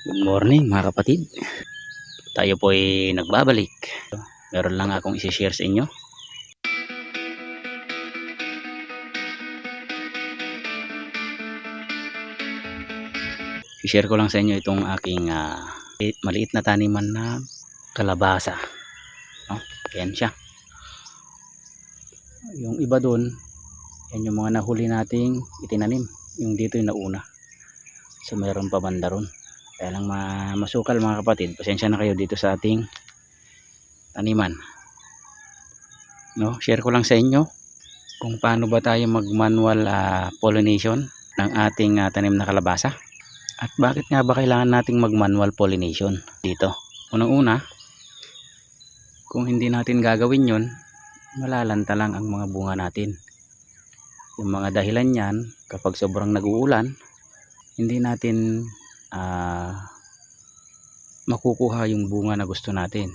Good morning mga kapatid. Tayo po ay nagbabalik. Meron lang akong isi-share sa inyo. I-share ko lang sa inyo itong aking maliit na taniman na kalabasa. No? Ayan siya. Yung iba doon, yan yung mga nahuli nating itinanim. Yung dito yung nauna. So meron pa banda ron. Kaya lang masukal mga kapatid. Pasensya na kayo dito sa ating taniman. No? Share ko lang sa inyo kung paano ba tayo mag-manual pollination ng ating tanim na kalabasa. At bakit nga ba kailangan nating mag-manual pollination dito? Unang-una, kung hindi natin gagawin yon, malalanta lang ang mga bunga natin. Yung mga dahilan niyan, kapag sobrang nag-uulan, hindi natin makukuha yung bunga na gusto natin.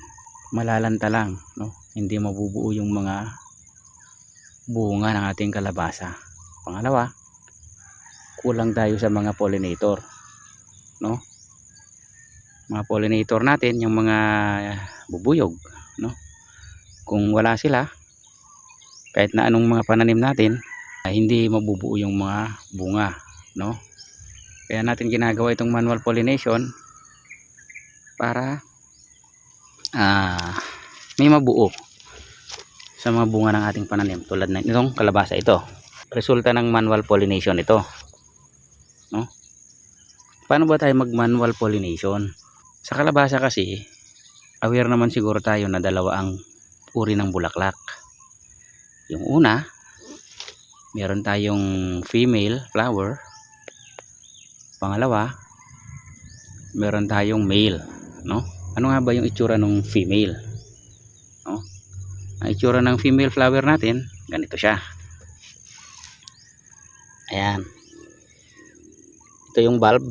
Malalanta lang, no? Hindi mabubuo yung mga bunga ng ating kalabasa. Pangalawa, kulang tayo sa mga pollinator, no? Mga pollinator natin, yung mga bubuyog, no? Kung wala sila, kahit na anong mga pananim natin, hindi mabubuo yung mga bunga, no? Kaya natin ginagawa itong manual pollination para may mabuo sa mga bunga ng ating pananim, tulad ng itong kalabasa. Ito resulta ng manual pollination ito, no? Paano ba tayo mag manual pollination? Sa kalabasa kasi, aware naman siguro tayo na dalawa ang uri ng bulaklak. Yung una, meron tayong female flower. Pangalawa, meron tayong male, no? Ano nga ba yung itsura ng female, no? Ang itsura ng female flower natin, ganito siya. Ayan. Ito yung bulb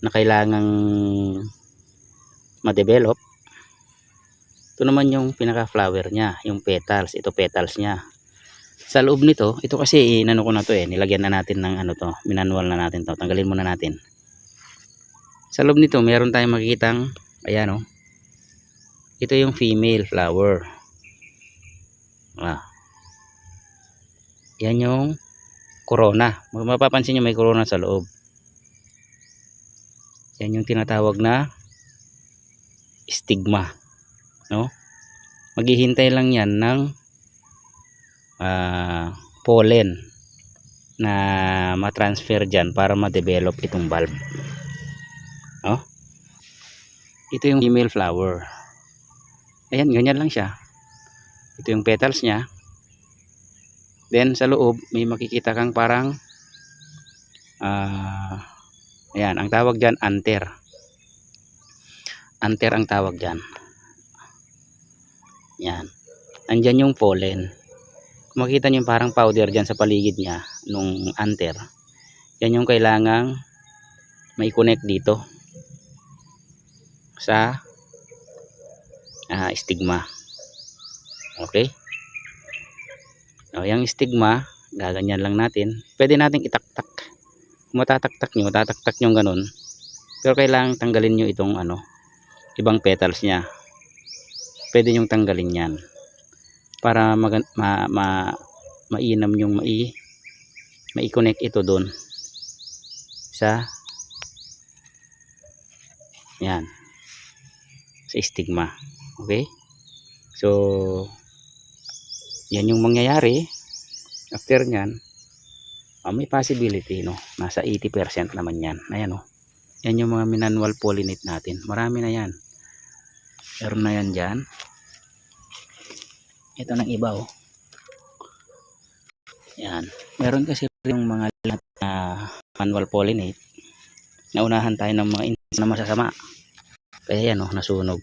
na kailangang ma-develop. Ito naman yung pinaka flower niya, yung petals. Ito petals niya. Sa loob nito, ito kasi inano ko na to nilagyan na natin ng ano to, minanual na natin to. Tanggalin muna natin. Sa loob nito, meron tayong makikitang, ayan ito yung female flower. Yan yung corona. Mapapansin nyo may corona sa loob. Yan yung tinatawag na stigma, no? Maghihintay lang yan ng pollen na ma-transfer dyan para ma-develop itong bulb, no? Ito yung female flower. Ayan, ganyan lang siya. Ito yung petals nya. Then sa loob may makikita kang parang ayan, ang tawag dyan anther. Anther ang tawag dyan. Yan. Andyan yung pollen. Kung makita nyo yung parang powder dyan sa paligid nya nung anther, yan yung kailangang may connect dito sa stigma. Okay? O, yung stigma, gaganyan lang natin. Pwede natin itaktak. Kung matataktak nyo ganun. Pero kailangan tanggalin nyo itong ibang petals nya. Pwede nyong tanggalin yan para mainam yung mai-connect ito doon sa yan, sa stigma. Okay? So yan yung mangyayari after nyan. May possibility, no? Nasa 80% naman yan. Ayan, yan yung mga manual pollinate natin. Marami na yan. Meron na yan dyan. Ito ng iba, yan. Meron kasi yung mga manual pollinate. Naunahan tayo ng mga insects na masasama. Kaya yan, nasunog.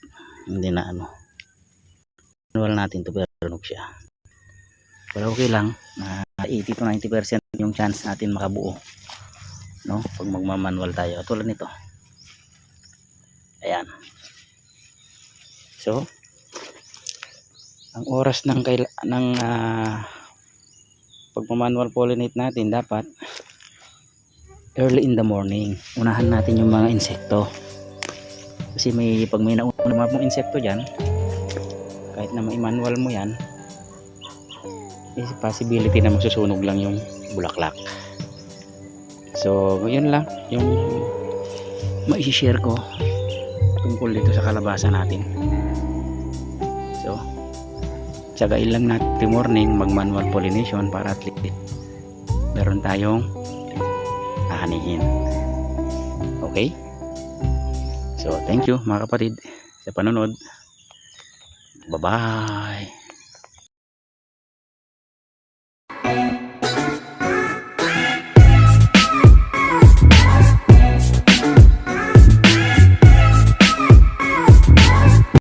Hindi na manual natin to, pero sunog siya. Pero okay lang. 80 to 90% yung chance natin makabuo, no? Pag magmamanual tayo. Tulad nito. Ayan. So, ang oras ng pagmamanual pollinate natin, dapat early in the morning. Unahan natin yung mga insekto. Kasi pag may nauna mga insekto dyan, kahit na manual mo yan, is possibility na masusunog lang yung bulaklak. So, yun lang yung mai-share ko tungkol dito sa kalabasa natin. So, tsagain lang natin morning mag-manual pollination para at least meron tayong ahanihin. Okay? So, thank you mga kapatid sa panonood. Bye-bye!